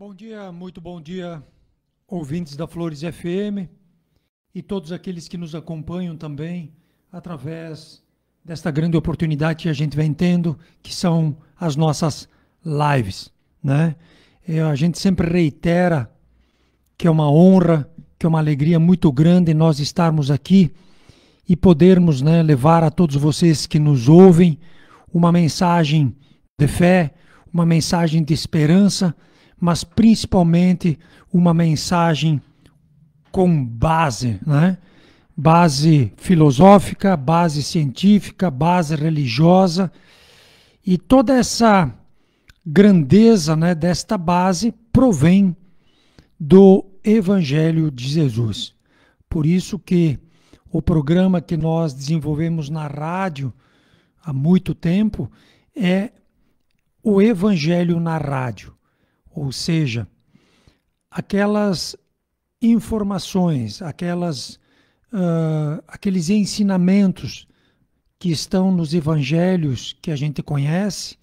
Bom dia, muito bom dia, ouvintes da Flores FM e todos aqueles que nos acompanham também através desta grande oportunidade que a gente vem tendo, que são as nossas lives, né? A gente sempre reitera que é uma honra, que é uma alegria muito grande nós estarmos aqui e podermos, né, levar a todos vocês que nos ouvem uma mensagem de fé, uma mensagem de esperança, mas principalmente uma mensagem com base, né? Base filosófica, base científica, base religiosa, e toda essa grandeza, né, desta base provém do Evangelho de Jesus. Por isso que o programa que nós desenvolvemos na rádio há muito tempo é o Evangelho na rádio. Ou seja, aquelas informações, aqueles ensinamentos que estão nos evangelhos que a gente conhece,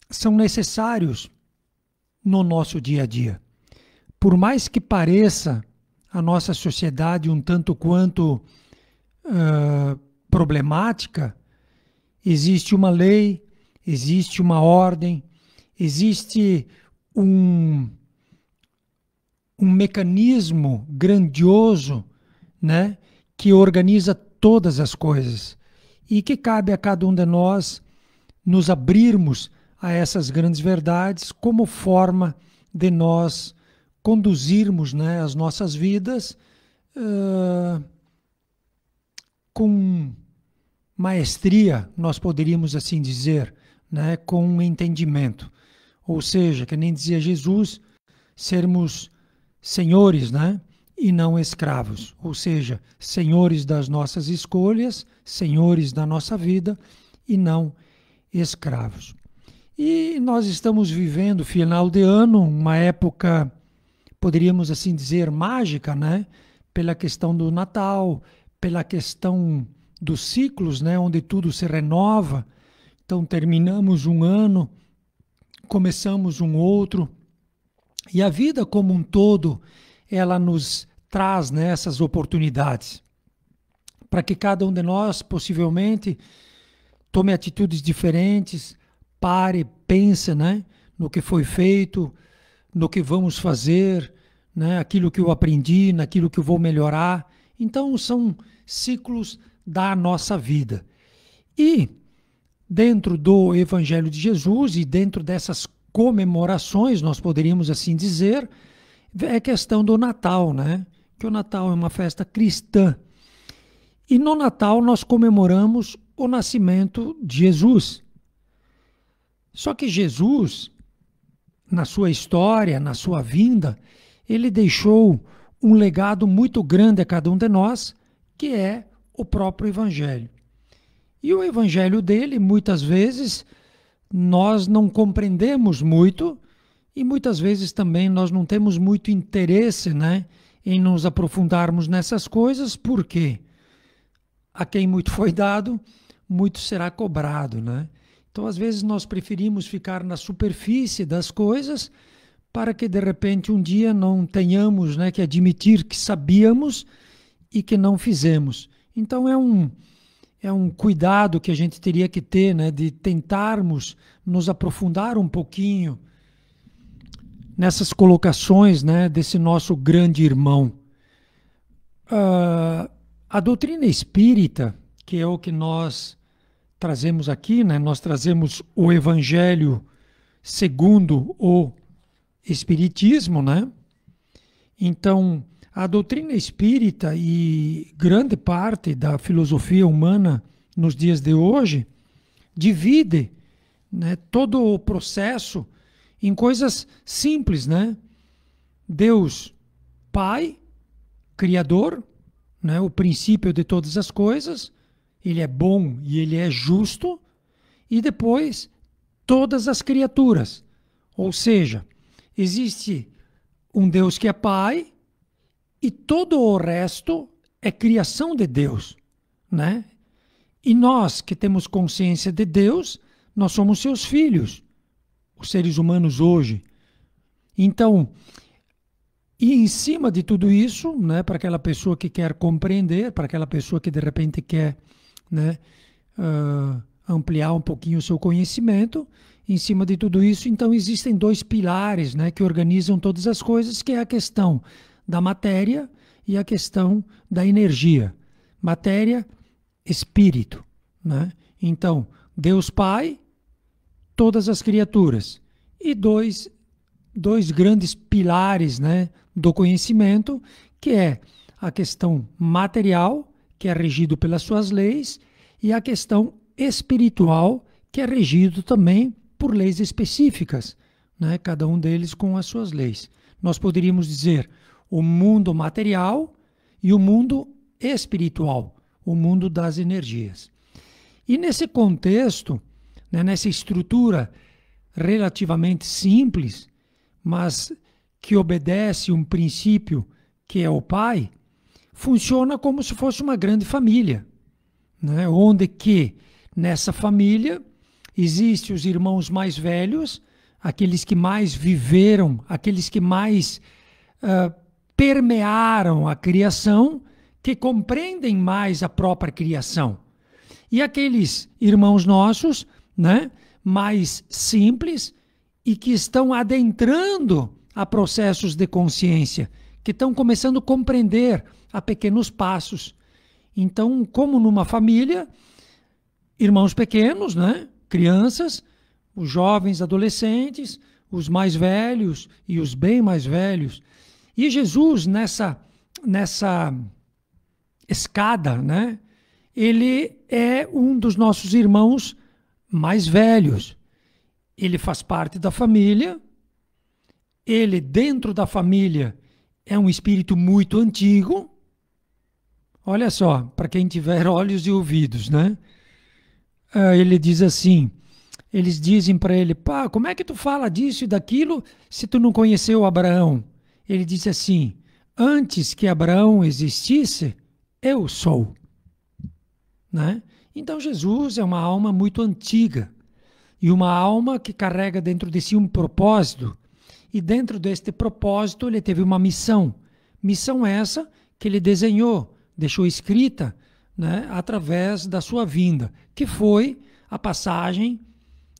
são necessários no nosso dia a dia. Por mais que pareça a nossa sociedade um tanto quanto problemática, existe uma lei, existe uma ordem, existe um mecanismo grandioso, né, que organiza todas as coisas e que cabe a cada um de nós nos abrirmos a essas grandes verdades como forma de nós conduzirmos, né, as nossas vidas com maestria, nós poderíamos assim dizer, né, com um entendimento. Ou seja, que nem dizia Jesus, sermos senhores, né, e não escravos. Ou seja, senhores das nossas escolhas, senhores da nossa vida e não escravos. E nós estamos vivendo, final de ano, uma época, poderíamos assim dizer, mágica, né, pela questão do Natal, pela questão dos ciclos, né, onde tudo se renova. Então terminamos um ano, começamos um outro, e a vida como um todo, ela nos traz, né, essas oportunidades para que cada um de nós possivelmente tome atitudes diferentes, pare, pense, né, no que foi feito, no que vamos fazer, né, aquilo que eu aprendi, naquilo que eu vou melhorar. Então são ciclos da nossa vida. E dentro do Evangelho de Jesus e dentro dessas comemorações, nós poderíamos assim dizer, é questão do Natal, né? Que o Natal é uma festa cristã. E no Natal nós comemoramos o nascimento de Jesus. Só que Jesus, na sua história, na sua vinda, ele deixou um legado muito grande a cada um de nós, que é o próprio Evangelho. E o Evangelho dele, muitas vezes, nós não compreendemos muito e muitas vezes também nós não temos muito interesse, né, em nos aprofundarmos nessas coisas, porque a quem muito foi dado, muito será cobrado, né? Então, às vezes, nós preferimos ficar na superfície das coisas para que, de repente, um dia não tenhamos, né, que admitir que sabíamos e que não fizemos. Então, é um cuidado que a gente teria que ter, né, de tentarmos nos aprofundar um pouquinho nessas colocações, né, desse nosso grande irmão. A doutrina espírita, que é o que nós trazemos aqui, né, nós trazemos o Evangelho segundo o Espiritismo, né? Então, a doutrina espírita e grande parte da filosofia humana nos dias de hoje divide, né, todo o processo em coisas simples, né? Deus Pai, Criador, né, o princípio de todas as coisas, ele é bom e ele é justo, e depois todas as criaturas. Ou seja, existe um Deus que é Pai, e todo o resto é criação de Deus, né? E nós que temos consciência de Deus, nós somos seus filhos. os seres humanos hoje. Então, e em cima de tudo isso, né, para aquela pessoa que quer compreender, para aquela pessoa que de repente quer, né, ampliar um pouquinho o seu conhecimento, em cima de tudo isso, então existem dois pilares, né, que organizam todas as coisas, que é a questão da matéria e a questão da energia. Matéria, espírito, né? Então, Deus Pai, todas as criaturas. E dois grandes pilares, né, do conhecimento, que é a questão material, que é regido pelas suas leis, e a questão espiritual, que é regido também por leis específicas, né, cada um deles com as suas leis. Nós poderíamos dizer o mundo material e o mundo espiritual, o mundo das energias. E nesse contexto, né, nessa estrutura relativamente simples, mas que obedece um princípio que é o Pai, funciona como se fosse uma grande família, né? Onde que nessa família existem os irmãos mais velhos, aqueles que mais viveram, aqueles que mais permearam a criação, que compreendem mais a própria criação. E aqueles irmãos nossos, né, mais simples e que estão adentrando a processos de consciência, que estão começando a compreender a pequenos passos. Então, como numa família, irmãos pequenos, né, crianças, os jovens, adolescentes, os mais velhos e os bem mais velhos. E Jesus, nessa escada, né, ele é um dos nossos irmãos mais velhos. Ele faz parte da família. Ele, dentro da família, é um espírito muito antigo. Olha só, para quem tiver olhos e ouvidos, né? Ele diz assim, eles dizem para ele, pá, como é que tu fala disso e daquilo se tu não conheceu Abraão? Ele diz assim, antes que Abraão existisse, eu sou. Né? Então Jesus é uma alma muito antiga e uma alma que carrega dentro de si um propósito, e dentro deste propósito ele teve uma missão essa que ele desenhou, deixou escrita, né, através da sua vinda, que foi a passagem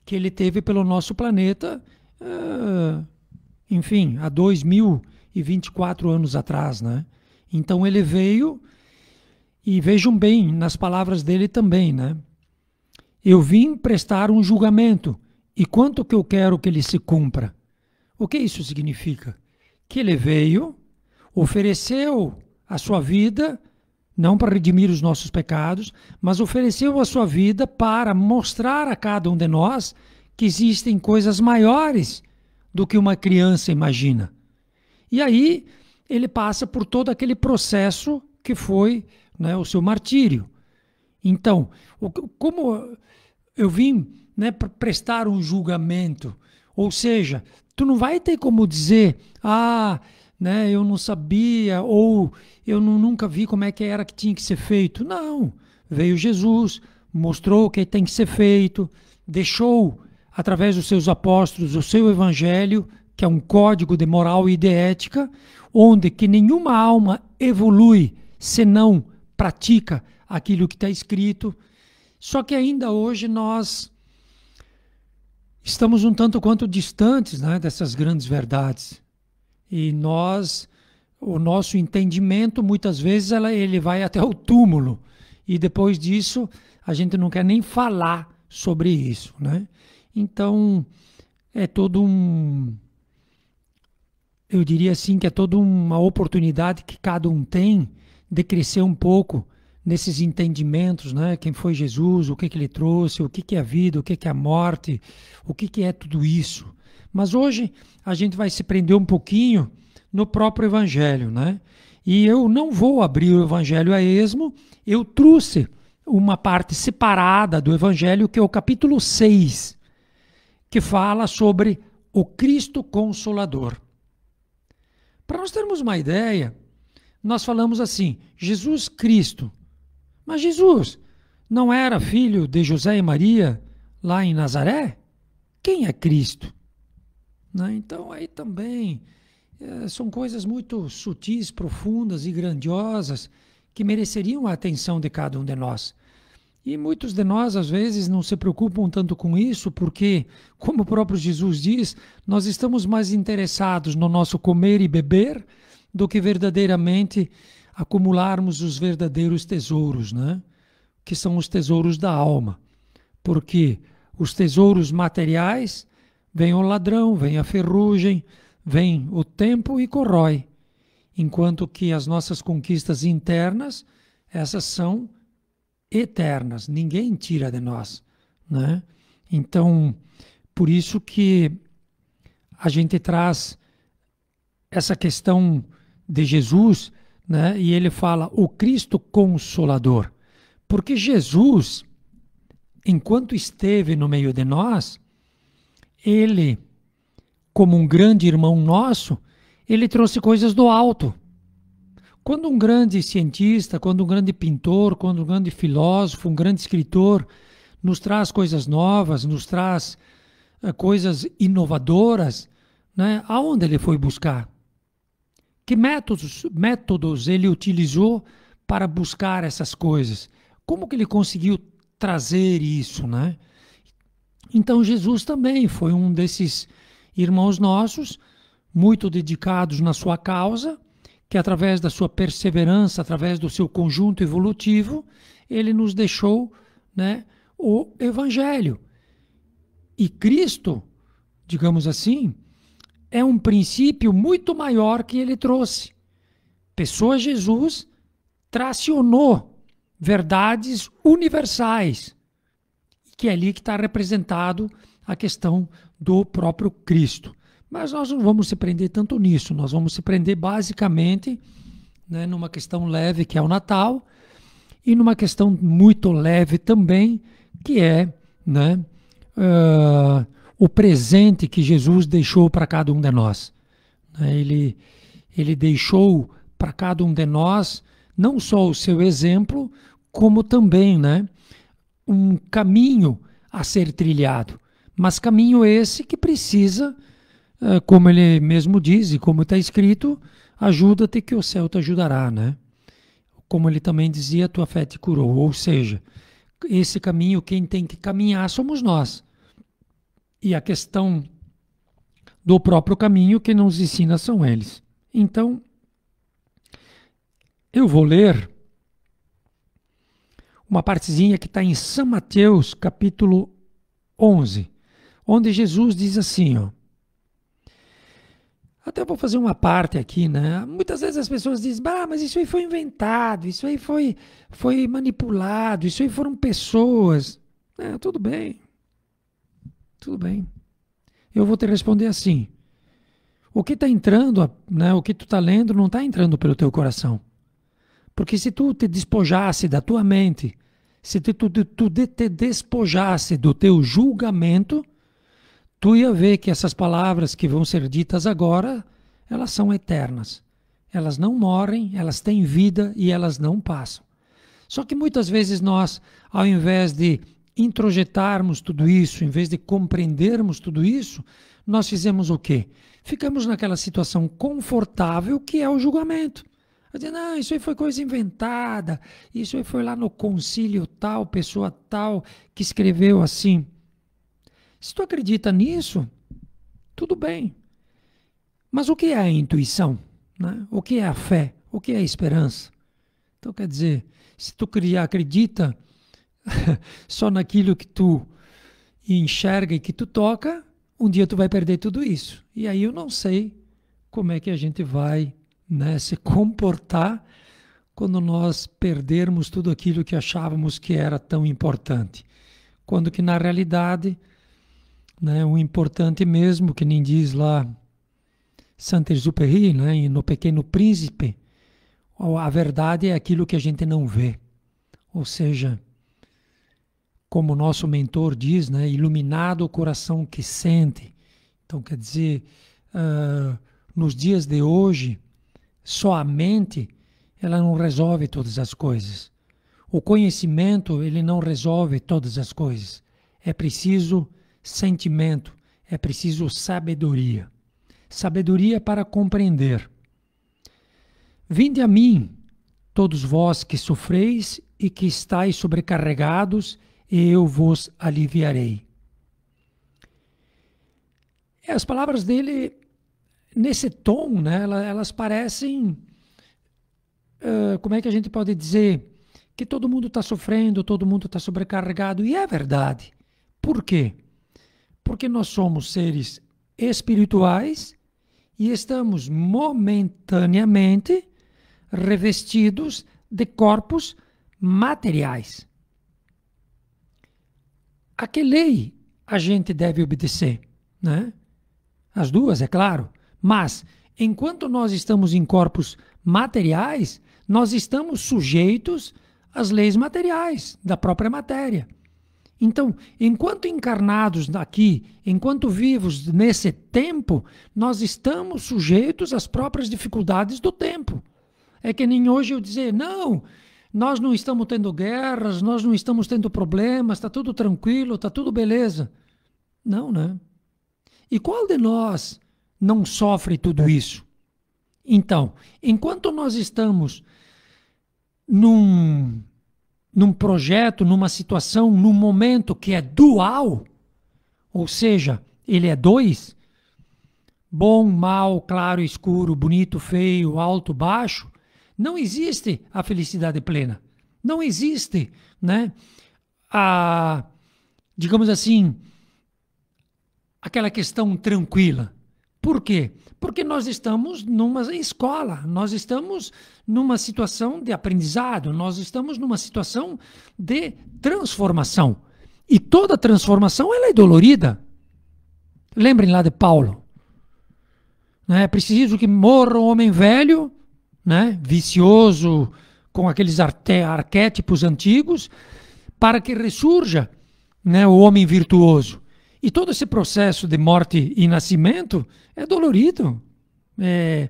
que ele teve pelo nosso planeta, enfim, há 2024 anos atrás, né? Então ele veio. E vejam bem nas palavras dele também, né? Eu vim prestar um julgamento, e quanto que eu quero que ele se cumpra? O que isso significa? Que ele veio, ofereceu a sua vida, não para redimir os nossos pecados, mas ofereceu a sua vida para mostrar a cada um de nós que existem coisas maiores do que uma criança imagina. E aí ele passa por todo aquele processo que foi, né, o seu martírio. Então, como eu vim, né, prestar um julgamento, ou seja, tu não vai ter como dizer, né, eu não sabia, ou eu nunca vi como é que era que tinha que ser feito. Não, veio Jesus, mostrou o que tem que ser feito, deixou, através dos seus apóstolos, o seu evangelho, que é um código de moral e de ética, onde que nenhuma alma evolui senão pratica aquilo que está escrito. Só que ainda hoje nós estamos um tanto quanto distantes, né, dessas grandes verdades. E o nosso entendimento, muitas vezes, ele vai até o túmulo. E depois disso, a gente não quer nem falar sobre isso, né? Então, é todo eu diria assim, que é toda uma oportunidade que cada um tem de crescer um pouco nesses entendimentos, né? Quem foi Jesus, o que ele trouxe, o que é a vida, o que é a morte, o que é tudo isso. Mas hoje a gente vai se prender um pouquinho no próprio Evangelho, né? E eu não vou abrir o Evangelho a esmo, eu trouxe uma parte separada do Evangelho, que é o capítulo 6, que fala sobre o Cristo Consolador. Para nós termos uma ideia, nós falamos assim, Jesus Cristo. Mas Jesus não era filho de José e Maria lá em Nazaré? Quem é Cristo? né? Então aí também são coisas muito sutis, profundas e grandiosas que mereceriam a atenção de cada um de nós. E muitos de nós, às vezes, não se preocupam tanto com isso, porque, como o próprio Jesus diz, nós estamos mais interessados no nosso comer e beber do que verdadeiramente acumularmos os verdadeiros tesouros, né? Que são os tesouros da alma. Porque os tesouros materiais, vem o ladrão, vem a ferrugem, vem o tempo e corrói. Enquanto que as nossas conquistas internas, essas são eternas, ninguém tira de nós, né? Então, por isso que a gente traz essa questão de Jesus, né? E ele fala o Cristo Consolador, porque Jesus, enquanto esteve no meio de nós, ele, como um grande irmão nosso, ele trouxe coisas do alto. Quando um grande cientista, quando um grande pintor, quando um grande filósofo, um grande escritor nos traz coisas novas, nos traz coisas inovadoras, né? Aonde ele foi buscar? Que métodos ele utilizou para buscar essas coisas? Como que ele conseguiu trazer isso, né? Então Jesus também foi um desses irmãos nossos, muito dedicados na sua causa, que através da sua perseverança, através do seu conjunto evolutivo, ele nos deixou, né, o Evangelho. E Cristo, digamos assim, é um princípio muito maior que ele trouxe. Pessoa Jesus tracionou verdades universais, que é ali que está representado a questão do próprio Cristo. Mas nós não vamos se prender tanto nisso, nós vamos se prender basicamente, né, numa questão leve que é o Natal e numa questão muito leve também, que é, né, o presente que Jesus deixou para cada um de nós. Ele deixou para cada um de nós não só o seu exemplo, como também, né, um caminho a ser trilhado, mas caminho esse que precisa, como ele mesmo diz e como está escrito, ajuda-te que o céu te ajudará, né? Como ele também dizia, tua fé te curou. Ou seja, esse caminho, quem tem que caminhar somos nós. E a questão do próprio caminho que nos ensina são eles. Então, eu vou ler uma partezinha que está em São Mateus, capítulo 11, onde Jesus diz assim, ó. Até vou fazer uma parte aqui, né? Muitas vezes as pessoas dizem, mas isso aí foi inventado, isso aí foi manipulado, isso aí foram pessoas. Tudo bem. Tudo bem. Eu vou te responder assim. O que está entrando, né, o que tu está lendo não está entrando pelo teu coração. Porque se tu te despojasse da tua mente, se tu te despojasse do teu julgamento, tu ia ver que essas palavras que vão ser ditas agora, elas são eternas. Elas não morrem, elas têm vida e elas não passam. Só que muitas vezes nós, ao invés de introjetarmos tudo isso, em vez de compreendermos tudo isso, nós fizemos o quê? Ficamos naquela situação confortável que é o julgamento. Dizendo, isso aí foi coisa inventada, isso aí foi lá no concílio tal, pessoa tal, que escreveu assim. Se tu acredita nisso, tudo bem. Mas o que é a intuição? Né? O que é a fé? O que é a esperança? Então, quer dizer, se tu acredita só naquilo que tu enxerga e que tu toca, um dia tu vai perder tudo isso. E aí eu não sei como é que a gente vai, né, se comportar quando nós perdermos tudo aquilo que achávamos que era tão importante. Quando que na realidade, né, o importante mesmo, que nem diz lá Saint-Exupéry, né, no Pequeno Príncipe, a verdade é aquilo que a gente não vê. Ou seja, como o nosso mentor diz, né, iluminado o coração que sente. Então, quer dizer, nos dias de hoje, só a mente, ela não resolve todas as coisas. O conhecimento, ele não resolve todas as coisas. É preciso sentimento, É preciso sabedoria. Sabedoria para compreender. Vinde a mim, todos vós que sofreis e que estáis sobrecarregados, e eu vos aliviarei. As palavras dele, nesse tom, né, elas parecem, como é que a gente pode dizer, que todo mundo está sofrendo, todo mundo está sobrecarregado, e é verdade. Por quê? Porque nós somos seres espirituais e estamos momentaneamente revestidos de corpos materiais. A que lei a gente deve obedecer? Né? As duas, é claro. Mas, enquanto nós estamos em corpos materiais, nós estamos sujeitos às leis materiais da própria matéria. Então, enquanto encarnados aqui, enquanto vivos nesse tempo, nós estamos sujeitos às próprias dificuldades do tempo. É que nem hoje eu dizer, não, nós não estamos tendo guerras, nós não estamos tendo problemas, está tudo tranquilo, está tudo beleza. Não, né? E qual de nós não sofre tudo isso? Então, enquanto nós estamos num projeto, numa situação, num momento que é dual, ou seja, ele é dois, bom, mal, claro, escuro, bonito, feio, alto, baixo, não existe a felicidade plena. Não existe, né, digamos assim, aquela questão tranquila. Por quê? Porque nós estamos numa escola, nós estamos numa situação de aprendizado, nós estamos numa situação de transformação. E toda transformação ela é dolorida. Lembrem lá de Paulo. É preciso que morra o homem velho, né, vicioso, com aqueles arquétipos antigos, para que ressurja, né, o homem virtuoso. E todo esse processo de morte e nascimento é dolorido, é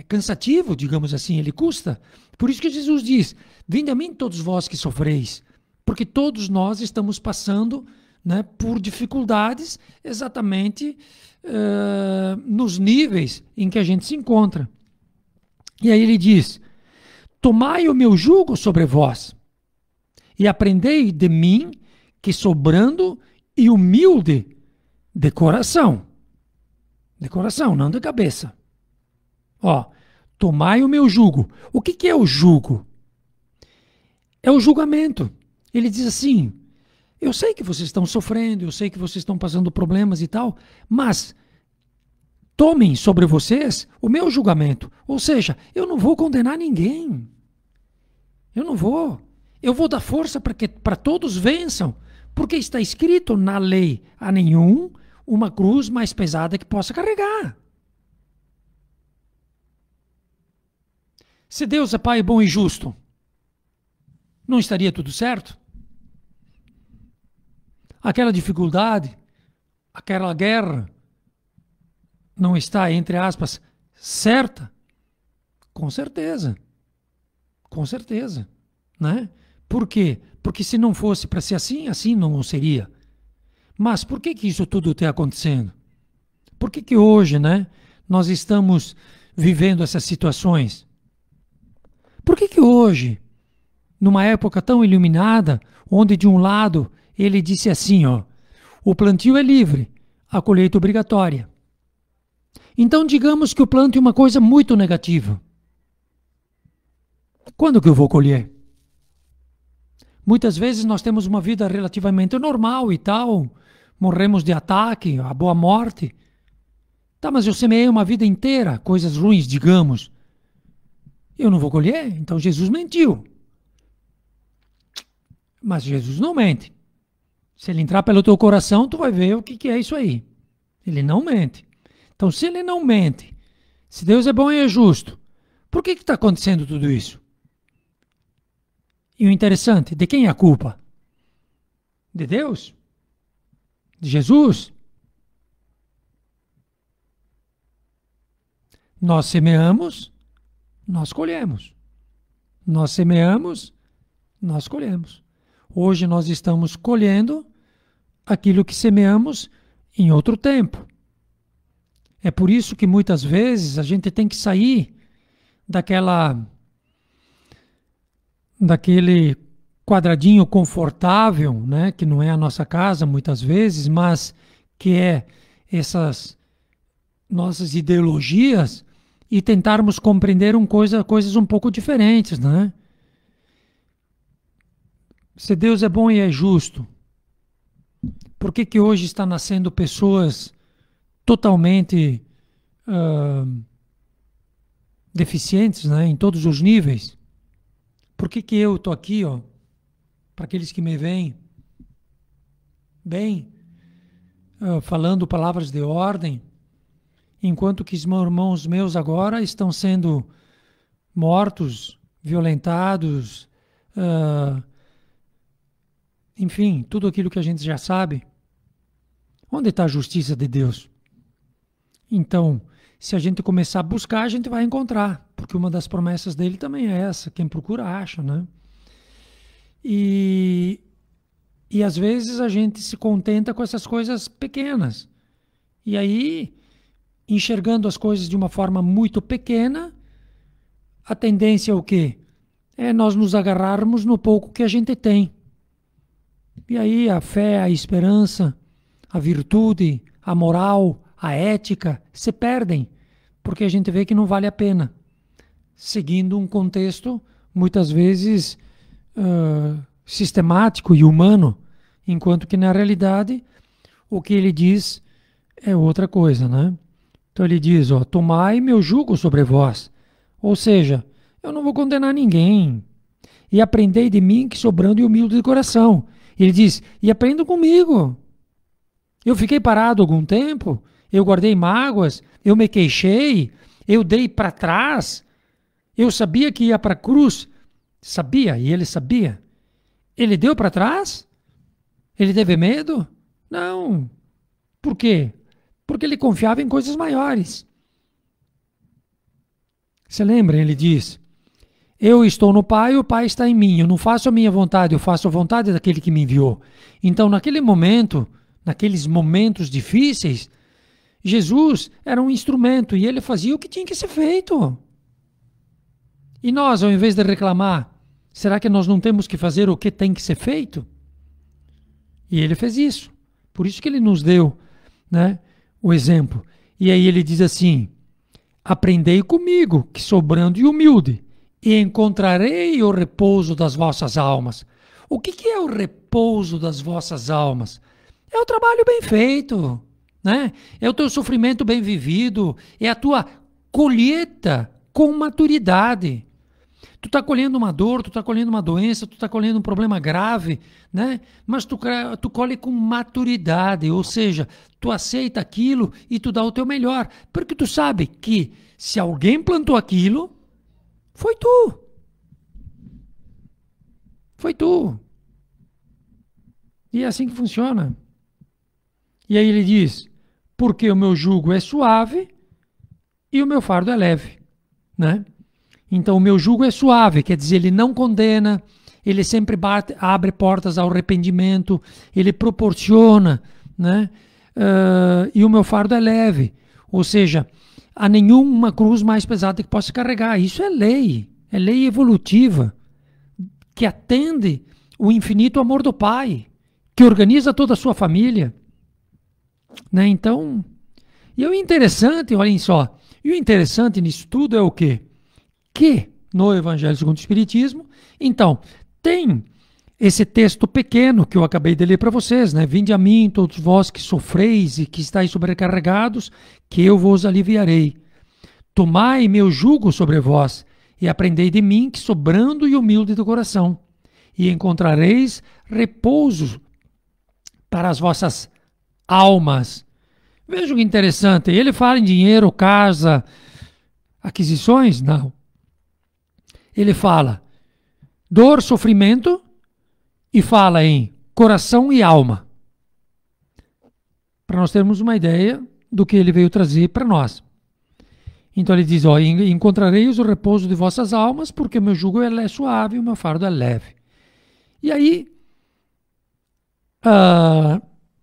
cansativo, digamos assim, ele custa. Por isso que Jesus diz, vinde a mim todos vós que sofreis, porque todos nós estamos passando, né, por dificuldades exatamente nos níveis em que a gente se encontra. E aí ele diz, tomai o meu jugo sobre vós e aprendei de mim, que sou brando e humilde de coração. De coração, não de cabeça. Ó, tomai o meu jugo. O que é o jugo? É o julgamento. Ele diz assim, eu sei que vocês estão sofrendo, eu sei que vocês estão passando problemas e tal, mas tomem sobre vocês o meu julgamento. Ou seja, eu não vou condenar ninguém. Eu não vou. Eu vou dar força para todos vençam. Porque está escrito na lei, a nenhum uma cruz mais pesada que possa carregar. Se Deus é Pai bom e justo, não estaria tudo certo? Aquela dificuldade, aquela guerra, não está, entre aspas, certa? Com certeza. Com certeza. Né? Por quê? Porque se não fosse para ser assim, assim não seria. Mas por que isso tudo está acontecendo? Por que hoje, né, nós estamos vivendo essas situações? Por que hoje, numa época tão iluminada, onde de um lado ele disse assim, ó, o plantio é livre, a colheita obrigatória. Então digamos que eu plante uma coisa muito negativa. Quando que eu vou colher? Muitas vezes nós temos uma vida relativamente normal e tal, morremos de ataque, a boa morte. Tá, mas eu semeei uma vida inteira, coisas ruins, digamos. Eu não vou colher? Então Jesus mentiu. Mas Jesus não mente. Se ele entrar pelo teu coração, tu vai ver o que é isso aí. Ele não mente. Então, se ele não mente, se Deus é bom e é justo, por que está acontecendo tudo isso? E o interessante, de quem é a culpa? De Deus? De Jesus? Nós semeamos, nós colhemos. Nós semeamos, nós colhemos. Hoje nós estamos colhendo aquilo que semeamos em outro tempo. É por isso que muitas vezes a gente tem que sair daquele quadradinho confortável, né, que não é a nossa casa muitas vezes, mas que é essas nossas ideologias, e tentarmos compreender coisas um pouco diferentes, né? Se Deus é bom e é justo, por que hoje está nascendo pessoas totalmente deficientes, né, em todos os níveis? Por que eu estou aqui, ó, para aqueles que me veem bem, falando palavras de ordem, enquanto que os irmãos meus agora estão sendo mortos, violentados, enfim, tudo aquilo que a gente já sabe. Onde está a justiça de Deus? Então, se a gente começar a buscar, a gente vai encontrar, porque uma das promessas dele também é essa: quem procura acha, né? E às vezes a gente se contenta com essas coisas pequenas. E aí, enxergando as coisas de uma forma muito pequena, a tendência é o quê? É nós nos agarrarmos no pouco que a gente tem. E aí a fé, a esperança, a virtude, a moral, a ética se perdem, porque a gente vê que não vale a pena, seguindo um contexto muitas vezes sistemático e humano, enquanto que na realidade o que ele diz é outra coisa, né? Então ele diz, ó, tomai meu jugo sobre vós, ou seja, eu não vou condenar ninguém, e aprendei de mim que sou brando e humilde de coração. Ele diz, e aprendam comigo. Eu fiquei parado algum tempo, eu guardei mágoas, eu me queixei, eu dei para trás, eu sabia que ia para a cruz, sabia, e ele sabia. Ele deu para trás? Ele teve medo? Não. Por quê? Porque ele confiava em coisas maiores. Você lembra? Ele diz, eu estou no Pai, o Pai está em mim. Eu não faço a minha vontade, eu faço a vontade daquele que me enviou. Então, naquele momento, naqueles momentos difíceis, Jesus era um instrumento e ele fazia o que tinha que ser feito. E nós, ao invés de reclamar, será que nós não temos que fazer o que tem que ser feito? E ele fez isso. Por isso que ele nos deu, né, o exemplo. E aí ele diz assim, aprendei comigo, que sou brando e humilde, e encontrarei o repouso das vossas almas. O que é o repouso das vossas almas? É o trabalho bem feito, né? É o teu sofrimento bem vivido, é a tua colheita com maturidade. Tu está colhendo uma dor, tu está colhendo uma doença, tu está colhendo um problema grave, né? Mas tu colhe com maturidade, ou seja, tu aceita aquilo e tu dá o teu melhor, porque tu sabe que se alguém plantou aquilo, foi tu. Foi tu. E é assim que funciona. E aí ele diz, porque o meu jugo é suave e o meu fardo é leve, né? Então o meu jugo é suave, quer dizer, ele não condena, ele sempre abre portas ao arrependimento, ele proporciona, né? E o meu fardo é leve, ou seja, há nenhuma cruz mais pesada que possa carregar. Isso é lei evolutiva, que atende o infinito amor do Pai, que organiza toda a sua família, né? Então, e o interessante, olhem só, e o interessante nisso tudo é o quê? Que no Evangelho segundo o Espiritismo, então, tem esse texto pequeno que eu acabei de ler para vocês, né? Vinde a mim, todos vós que sofreis e que estáis sobrecarregados, que eu vos aliviarei. Tomai meu jugo sobre vós e aprendei de mim, que sou brando e humilde do coração, e encontrareis repouso para as vossas almas. Vejam que interessante, ele fala em dinheiro, casa, aquisições? Não. Ele fala dor, sofrimento e fala em coração e alma. Para nós termos uma ideia do que ele veio trazer para nós. Então ele diz, ó, encontrareis o repouso de vossas almas, porque o meu jugo é suave e o meu fardo é leve. E aí,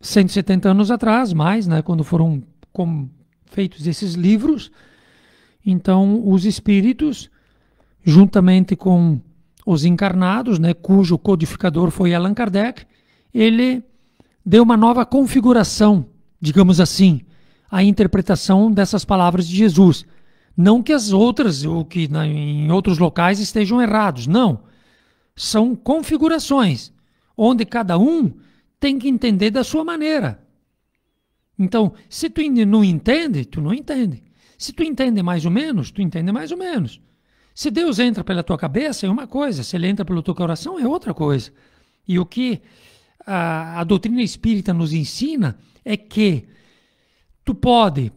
170 anos atrás, mais, né, quando foram feitos esses livros. Então, os espíritos, juntamente com os encarnados, né, cujo codificador foi Allan Kardec, ele deu uma nova configuração, digamos assim, à interpretação dessas palavras de Jesus. Não que as outras, ou que em outros locais estejam errados, não. São configurações, onde cada um tem que entender da sua maneira. Então, se tu não entende, tu não entende. Se tu entende mais ou menos, tu entende mais ou menos. Se Deus entra pela tua cabeça é uma coisa, se ele entra pelo teu coração é outra coisa. E o que a doutrina espírita nos ensina é que tu pode,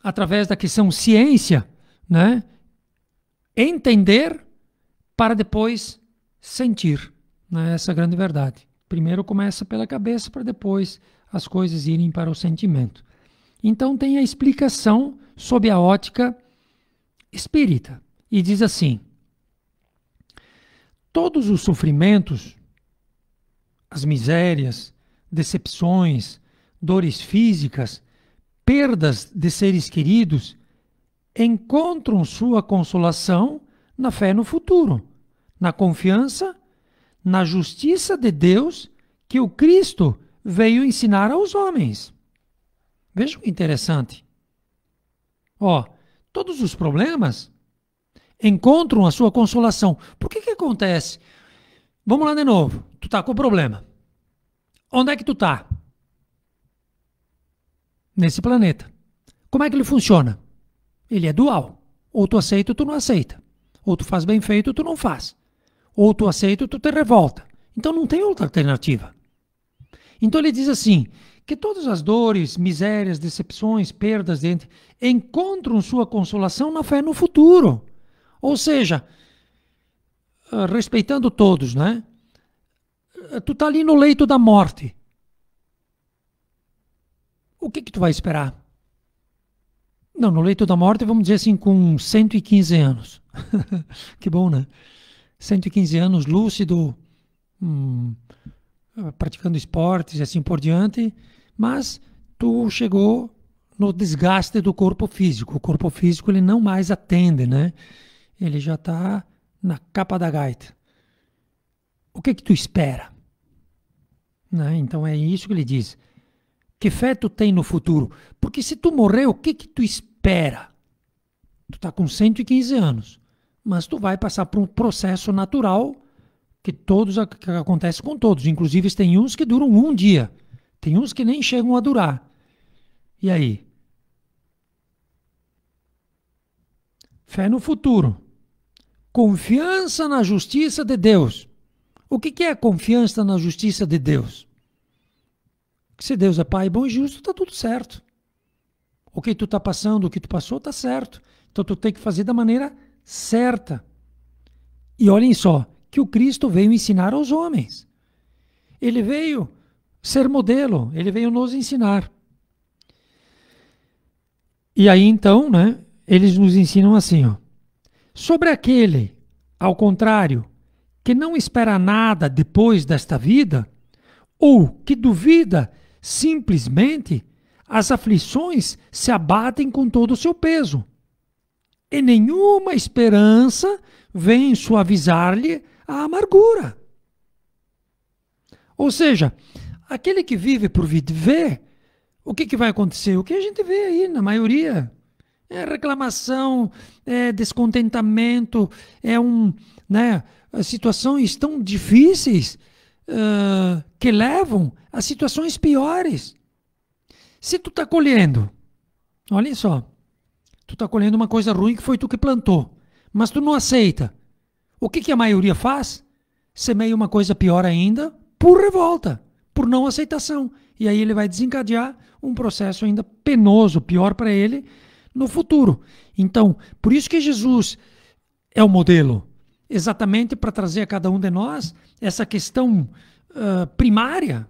através da questão ciência, né, entender para depois sentir. Né? Essa é a grande verdade. Primeiro começa pela cabeça para depois as coisas irem para o sentimento. Então tem a explicação sob a ótica espírita. E diz assim: todos os sofrimentos, as misérias, decepções, dores físicas, perdas de seres queridos, encontram sua consolação na fé no futuro, na confiança, na justiça de Deus que o Cristo veio ensinar aos homens. Vejam que interessante. Todos os problemas encontram a sua consolação. Por que acontece? Vamos lá de novo. Tu tá com o problema. Onde é que tu tá? Nesse planeta. Como é que ele funciona? Ele é dual. Ou tu aceita ou tu não aceita. Ou tu faz bem feito ou tu não faz. Ou tu aceita ou tu te revolta. Então não tem outra alternativa. Então ele diz assim, que todas as dores, misérias, decepções, perdas, encontram sua consolação na fé no futuro. Ou seja, respeitando todos, né? Tu tá ali no leito da morte. O que tu vai esperar? Não, no leito da morte, vamos dizer assim, com 115 anos. Que bom, né? 115 anos, lúcido, praticando esportes e assim por diante, mas tu chegou no desgaste do corpo físico. O corpo físico ele não mais atende, né? Ele já está na capa da gaita. O que tu espera? Né? Então é isso que ele diz. Que fé tu tem no futuro? Porque se tu morrer, o que tu espera? Tu está com 115 anos, mas tu vai passar por um processo natural que acontece com todos. Inclusive tem uns que duram um dia. Tem uns que nem chegam a durar. E aí? Fé no futuro. Confiança na justiça de Deus. O que é a confiança na justiça de Deus? Que se Deus é Pai bom e justo, está tudo certo. O que tu está passando, o que tu passou, está certo. Então tu tem que fazer da maneira certa. E olhem só, que o Cristo veio ensinar aos homens. Ele veio ser modelo, ele veio nos ensinar. E aí então, né, eles nos ensinam assim, sobre aquele, ao contrário, que não espera nada depois desta vida, ou que duvida simplesmente, as aflições se abatem com todo o seu peso. E nenhuma esperança vem suavizar-lhe a amargura. Ou seja, aquele que vive por viver, o que vai acontecer? O que a gente vê aí na maioria é reclamação, é descontentamento, situações tão difíceis que levam a situações piores. Se tu está colhendo, olha só, tu está colhendo uma coisa ruim que foi tu que plantou, mas tu não aceita. O que a maioria faz? Semeia uma coisa pior ainda por revolta, por não aceitação. E aí ele vai desencadear um processo ainda penoso, pior para ele, no futuro. Então, por isso que Jesus é o modelo, exatamente para trazer a cada um de nós essa questão primária,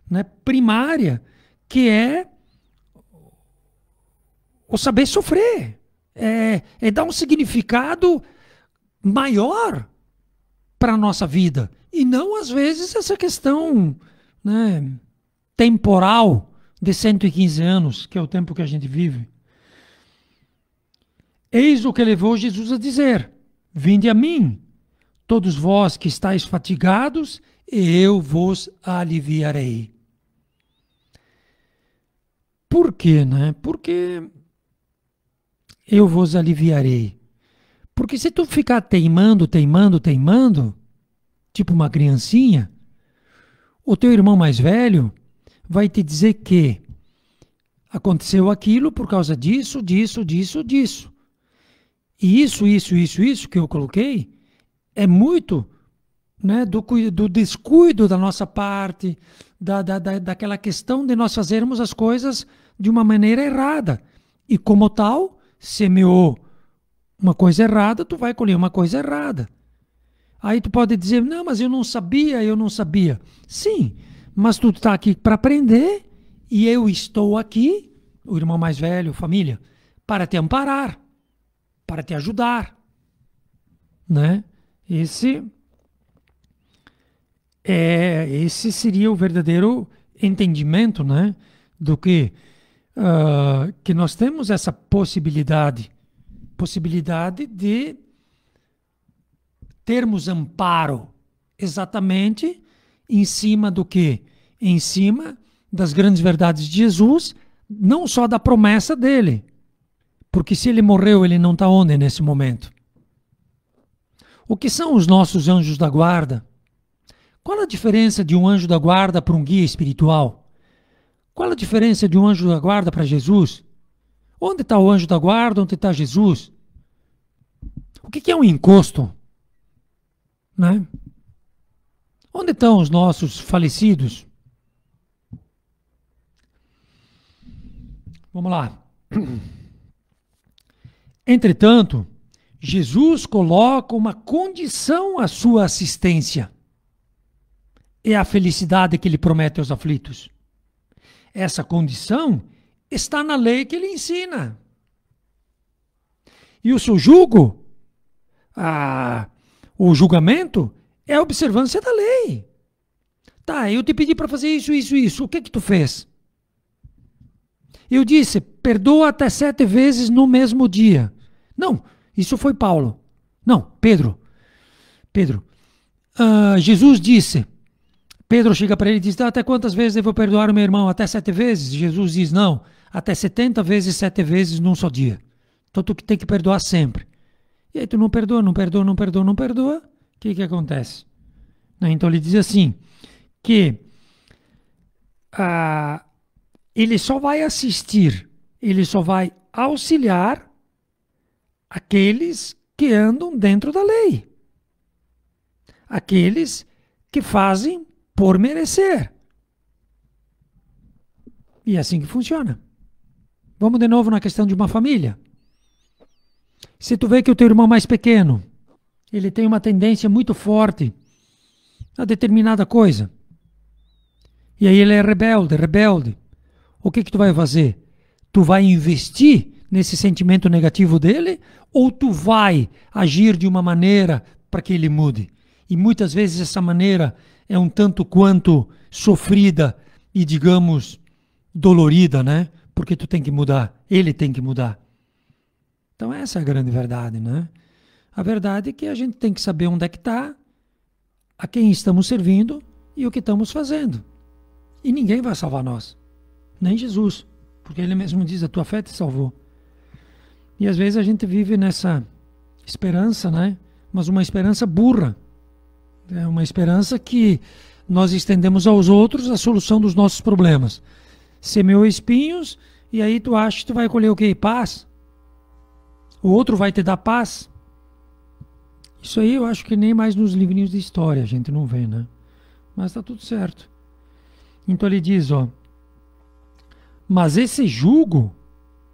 né? Primária, que é o saber sofrer, é dar um significado maior para a nossa vida. E não, às vezes, essa questão, né, temporal de 115 anos, que é o tempo que a gente vive. Eis o que levou Jesus a dizer: vinde a mim, todos vós que estáis fatigados, e eu vos aliviarei. Por quê, né? Porque eu vos aliviarei. Porque se tu ficar teimando, tipo uma criancinha, o teu irmão mais velho vai te dizer que aconteceu aquilo por causa disso. E isso que eu coloquei é muito, né, do descuido da nossa parte, daquela questão de nós fazermos as coisas de uma maneira errada. E como tal, semeou uma coisa errada, tu vai colher uma coisa errada. Aí tu pode dizer, não, mas eu não sabia. Sim, mas tu está aqui para aprender e eu estou aqui, o irmão mais velho, família, para te amparar, para te ajudar, né? Esse seria o verdadeiro entendimento, né? Do que nós temos essa possibilidade de termos amparo exatamente em cima do quê? Em cima das grandes verdades de Jesus, não só da promessa dele, porque se ele morreu, ele não está onde nesse momento? O que são os nossos anjos da guarda? Qual a diferença de um anjo da guarda para um guia espiritual? Qual a diferença de um anjo da guarda para Jesus? Onde está o anjo da guarda? Onde está Jesus? O que é um encosto? Né? Onde estão os nossos falecidos? Vamos lá. Entretanto, Jesus coloca uma condição à sua assistência. É a felicidade que ele promete aos aflitos. Essa condição está na lei que ele ensina. E o seu jugo, o julgamento, é a observância da lei. Tá, eu te pedi para fazer isso. O que tu fez? Eu disse, perdoa até 7 vezes no mesmo dia. Não, isso foi Paulo. Não, Pedro. Jesus disse, Pedro chega para ele e diz, até quantas vezes devo perdoar o meu irmão? Até 7 vezes? Jesus diz, não, até 70 vezes 7 vezes num só dia. Então tu tem que perdoar sempre. E aí tu não perdoa. O que acontece? Então ele diz assim, que ele só vai assistir, ele só vai auxiliar aqueles que andam dentro da lei. Aqueles que fazem por merecer. E é assim que funciona. Vamos de novo na questão de uma família. Se tu vê que o teu irmão mais pequeno, ele tem uma tendência muito forte a determinada coisa, e aí ele é rebelde, o que tu vai fazer? Tu vai investir nesse sentimento negativo dele, ou tu vai agir de uma maneira para que ele mude? E muitas vezes essa maneira é um tanto quanto sofrida e, digamos, dolorida, né? Porque tu tem que mudar, ele tem que mudar. Então essa é a grande verdade, né? A verdade é que a gente tem que saber onde é que está, a quem estamos servindo e o que estamos fazendo. E ninguém vai salvar nós, nem Jesus, porque ele mesmo diz, a tua fé te salvou. E às vezes a gente vive nessa esperança, né? Mas uma esperança burra. É uma esperança que nós estendemos aos outros a solução dos nossos problemas. Semeou espinhos e aí tu acha que tu vai colher o quê? Paz? O outro vai te dar paz? Isso aí eu acho que nem mais nos livrinhos de história a gente não vê, né? Mas tá tudo certo. Então ele diz, mas esse jugo,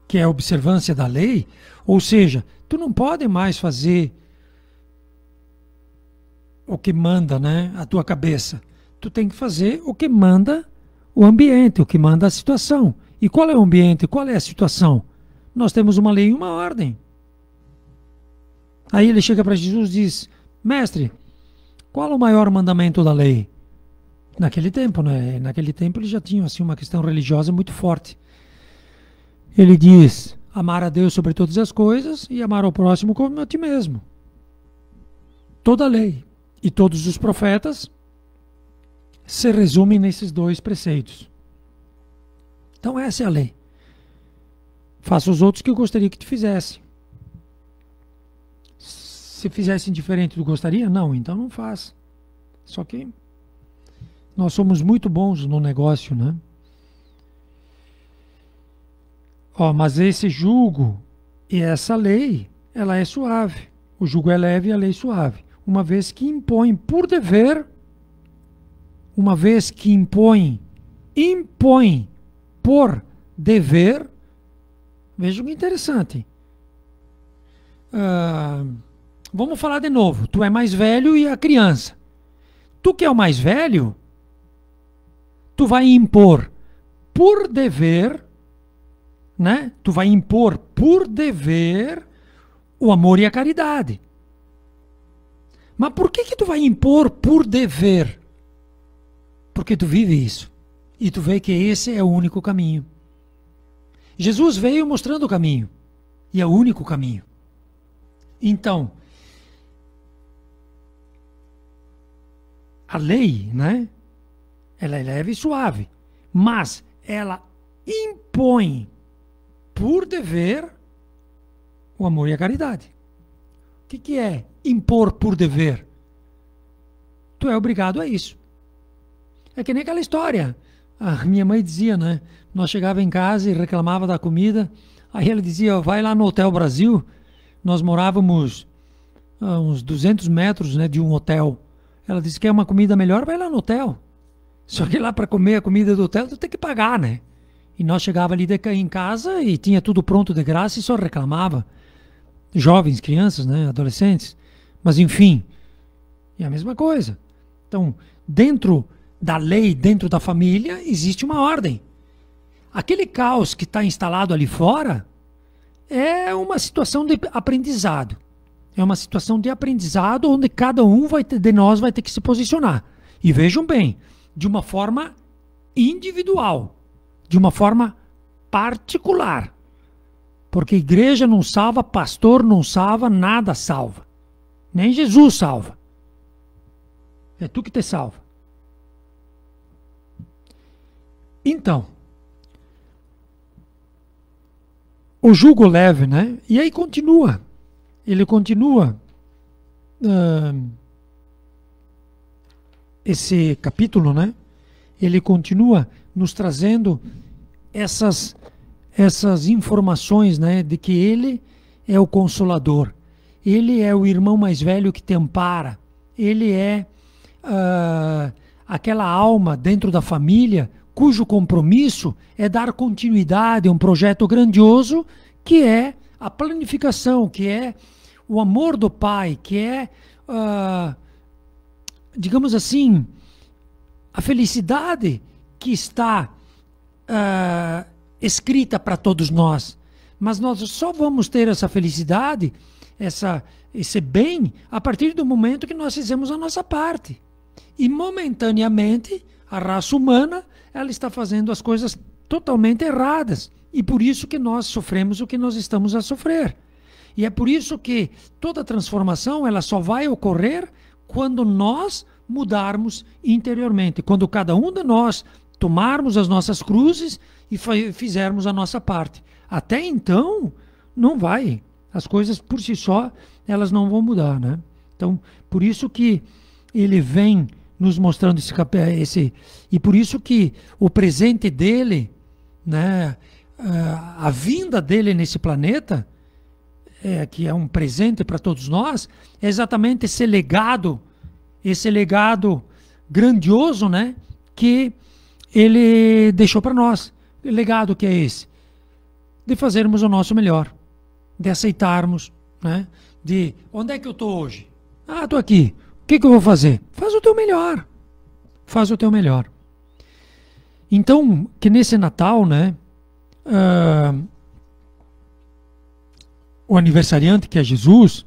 que é a observância da lei, ou seja, tu não pode mais fazer o que manda, né, a tua cabeça. Tu tem que fazer o que manda o ambiente, o que manda a situação. E qual é o ambiente? Qual é a situação? Nós temos uma lei e uma ordem. Aí ele chega para Jesus e diz, mestre, qual é o maior mandamento da lei? Naquele tempo, né? Naquele tempo eles já tinham assim uma questão religiosa muito forte. Ele diz: amar a Deus sobre todas as coisas e amar ao próximo como a ti mesmo. Toda a lei e todos os profetas se resumem nesses dois preceitos. Então essa é a lei. Faça os outros que eu gostaria que te fizesse. Se fizessem diferente do que gostaria, não, então não faça. Só que nós somos muito bons no negócio, né? Mas esse jugo e essa lei, ela é suave. O jugo é leve e a lei suave. Uma vez que impõe por dever, impõe por dever. Veja que interessante. Vamos falar de novo. Tu é mais velho e a criança. Tu que é o mais velho, tu vai impor por dever, né? Tu vai impor por dever o amor e a caridade. Mas por que tu vai impor por dever? Porque tu vive isso. E tu vê que esse é o único caminho. Jesus veio mostrando o caminho. E é o único caminho. Então, a lei, né? Ela é leve e suave. Mas ela impõe por dever o amor e a caridade. O que é impor por dever? Tu é obrigado a isso. É que nem aquela história. A minha mãe dizia, né? Nós chegava em casa e reclamava da comida. Aí ela dizia, vai lá no Hotel Brasil. Nós morávamos a uns 200 metros, né, de um hotel. Ela disse que é uma comida melhor, vai lá no hotel. Só que lá para comer a comida do hotel, tu tem que pagar, né? E nós chegava ali em casa e tinha tudo pronto de graça e só reclamava. Jovens, crianças, né, adolescentes. Mas enfim, é a mesma coisa. Então, dentro da lei, dentro da família, existe uma ordem. Aquele caos que está instalado ali fora é uma situação de aprendizado. É uma situação de aprendizado onde cada um de nós vai ter que se posicionar. E vejam bem, de uma forma individual, de uma forma particular. Porque igreja não salva, pastor não salva, nada salva. Nem Jesus salva. É tu que te salva. Então, o jugo leve, né? E aí continua. Ele continua esse capítulo, né? Ele continua nos trazendo essas informações, né? De que ele é o consolador. Ele é o irmão mais velho que te ampara. Ele é aquela alma dentro da família cujo compromisso é dar continuidade a um projeto grandioso que é a planificação, que é o amor do Pai, que é, digamos assim, a felicidade que está escrita para todos nós. Mas nós só vamos ter essa felicidade, esse bem, a partir do momento que nós fizemos a nossa parte. E momentaneamente, a raça humana, ela está fazendo as coisas totalmente erradas. E por isso que nós sofremos o que nós estamos a sofrer. E é por isso que toda transformação ela só vai ocorrer quando nós mudarmos interiormente. Quando cada um de nós tomarmos as nossas cruzes e fizermos a nossa parte. Até então, não vai. As coisas por si só, elas não vão mudar, né? Então, por isso que ele vem nos mostrando e por isso que o presente dele, né, a vinda dele nesse planeta, que é um presente para todos nós, é exatamente esse legado grandioso, né, que ele deixou para nós. Que legado que é esse? De fazermos o nosso melhor, de aceitarmos, né, de onde é que eu estou hoje? Estou aqui. O que eu vou fazer? Faz o teu melhor. Faz o teu melhor. Então, que nesse Natal, né, o aniversariante, que é Jesus,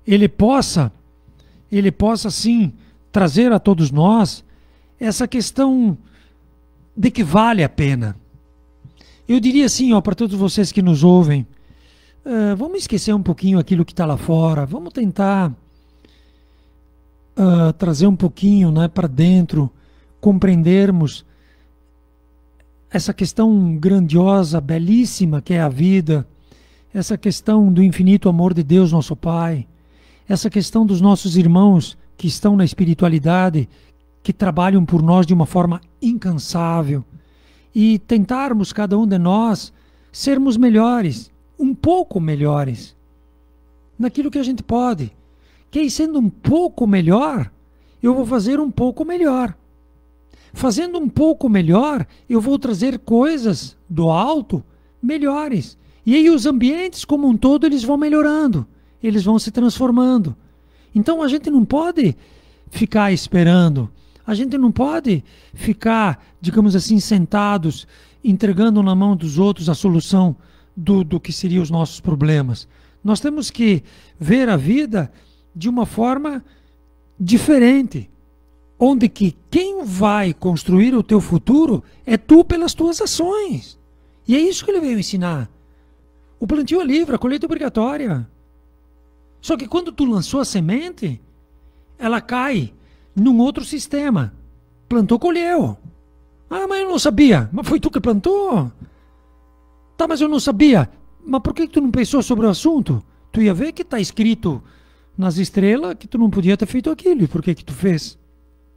ele possa sim trazer a todos nós essa questão de que vale a pena. Eu diria assim, ó, para todos vocês que nos ouvem, vamos esquecer um pouquinho aquilo que está lá fora, vamos tentar trazer um pouquinho, né, para dentro, compreendermos essa questão grandiosa, belíssima que é a vida, essa questão do infinito amor de Deus, nosso Pai, essa questão dos nossos irmãos que estão na espiritualidade, que trabalham por nós de uma forma incansável, e tentarmos, cada um de nós, sermos melhores, um pouco melhores, naquilo que a gente pode. Que aí, sendo um pouco melhor, eu vou fazer um pouco melhor. Fazendo um pouco melhor, eu vou trazer coisas do alto melhores. E aí os ambientes como um todo, eles vão melhorando, eles vão se transformando. Então a gente não pode ficar esperando, a gente não pode ficar, digamos assim, sentados, entregando na mão dos outros a solução do que seriam os nossos problemas. Nós temos que ver a vida de uma forma diferente, onde que quem vai construir o teu futuro é tu pelas tuas ações. E é isso que ele veio ensinar. O plantio é livre, a colheita é obrigatória. Só que quando tu lançou a semente, ela cai num outro sistema. Plantou, colheu. Ah, mas eu não sabia. Mas foi tu que plantou? Tá, mas eu não sabia. Mas por que tu não pensou sobre o assunto? Tu ia ver que está escrito nas estrelas que tu não podia ter feito aquilo. E por que tu fez?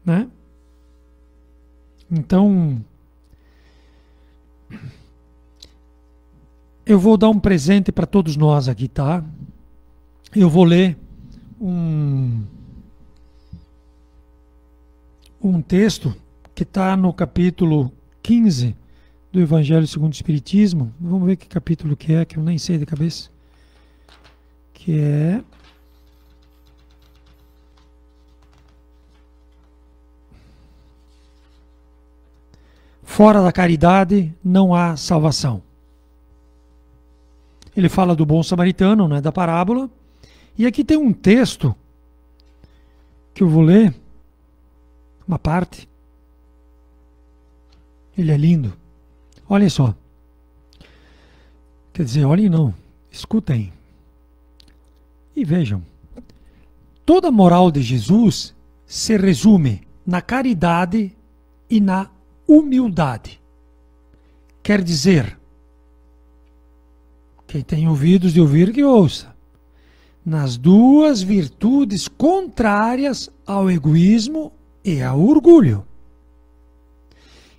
Né? Então, eu vou dar um presente para todos nós aqui, tá? Eu vou ler um texto que está no capítulo 15 do Evangelho segundo o Espiritismo. Vamos ver que capítulo que é, que eu nem sei de cabeça. Que é... Fora da caridade não há salvação. Ele fala do bom samaritano, né, da parábola. E aqui tem um texto que eu vou ler, uma parte. Ele é lindo. Olhem só. Quer dizer, olhem não, escutem. E vejam. Toda a moral de Jesus se resume na caridade e na humildade. Quer dizer, quem tem ouvidos de ouvir, que ouça. Nas duas virtudes contrárias ao egoísmo e ao orgulho.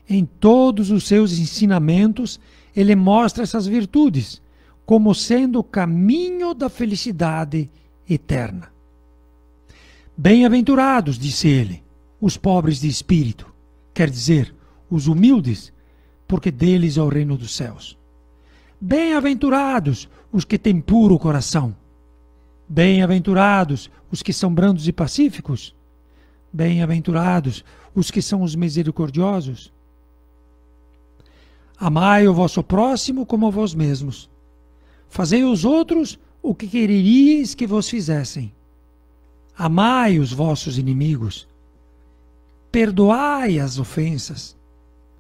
Em todos os seus ensinamentos, ele mostra essas virtudes como sendo o caminho da felicidade eterna. Bem-aventurados, disse ele, os pobres de espírito, quer dizer, os humildes, porque deles é o reino dos céus. Bem-aventurados os que têm puro coração. Bem-aventurados os que são brandos e pacíficos. Bem-aventurados os que são os misericordiosos. Amai o vosso próximo como a vós mesmos. Fazei aos outros o que quereríeis que vos fizessem. Amai os vossos inimigos. Perdoai as ofensas,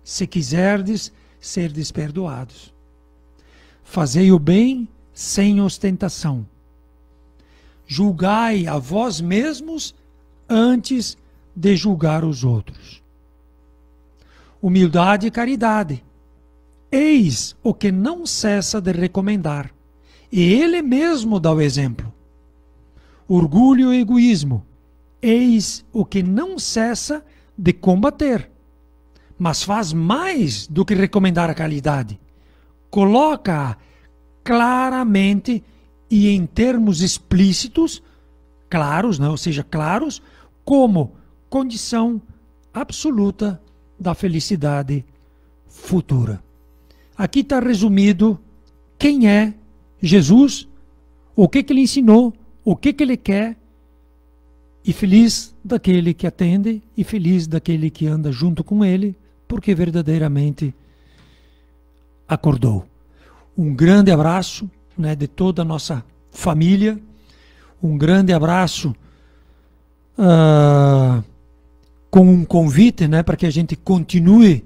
se quiserdes serdes perdoados. Fazei o bem sem ostentação. Julgai a vós mesmos antes de julgar os outros. Humildade e caridade. Eis o que não cessa de recomendar. E ele mesmo dá o exemplo. Orgulho e egoísmo. Eis o que não cessa de combater. Mas faz mais do que recomendar a caridade. Coloca-a claramente e em termos explícitos, claros, né? Ou seja, claros, como condição absoluta da felicidade futura. Aqui está resumido quem é Jesus, o que ele ensinou, o que ele quer, e feliz daquele que atende e feliz daquele que anda junto com ele, porque verdadeiramente acordou. Um grande abraço, né, de toda a nossa família, um grande abraço com um convite, né, para que a gente continue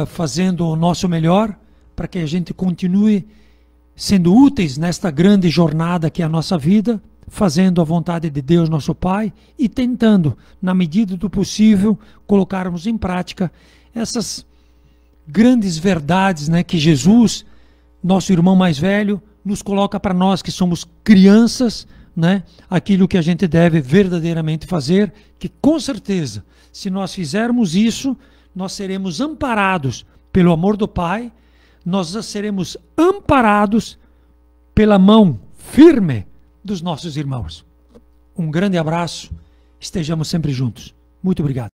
fazendo o nosso melhor, para que a gente continue sendo úteis nesta grande jornada que é a nossa vida, fazendo a vontade de Deus, nosso Pai, e tentando, na medida do possível, colocarmos em prática essas grandes verdades, né, que Jesus, nosso irmão mais velho, nos coloca para nós que somos crianças, né, aquilo que a gente deve verdadeiramente fazer, que com certeza, se nós fizermos isso, nós seremos amparados pelo amor do Pai, nós seremos amparados pela mão firme dos nossos irmãos. Um grande abraço, estejamos sempre juntos. Muito obrigado.